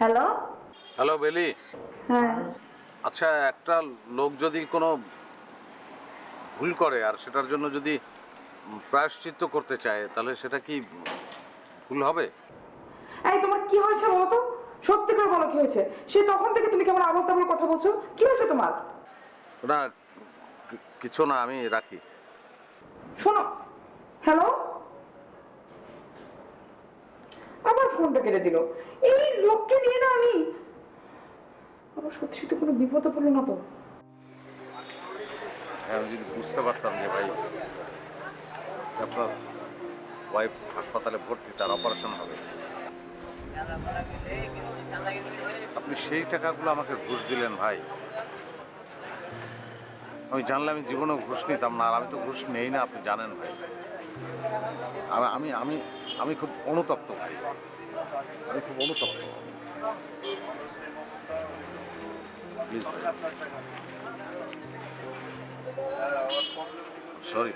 Hello. Hello বেলি। হ্যাঁ। আচ্ছা, একটা লোক যদি কোনো ভুল করে আর সেটার জন্য যদি প্রায়শ্চিত্ত করতে চায়, তাহলে সেটা কি ভুল হবে? এই তোমার কি হয়েছে বলো তো? সত্যি করে বলো কি হয়েছে? সে তখন থেকে তুমি কেমন আবল তাবল কথা বলছো। কি হয়েছে তোমার? না, কিছু না, আমি রাখি। শোনো। হ্যালো। আবার ফোনটা কেটে দিল। এই লোককে নিয়ে না আমি আবার সত্যি সত্যি কোনো বিপদে পড়লো না তো? হ্যাঁ, আমি যদি বুঝতে পারতাম যে ভাই আপনার ওয়াইফ হাসপাতালে ভর্তি, তার অপারেশন হবে, আপনি সেই টাকাগুলো আমাকে ঘুষ দিলেন ভাই। আমি জানলে আমি জীবনেও ঘুষ নিতাম না, আর আমি তো ঘুষ নেই না, আপনি জানেন ভাই। আমি আমি আমি খুব অনুতপ্ত ভাই, আমি খুব অনুতপ্ত। প্লিজ ভাই, সরি।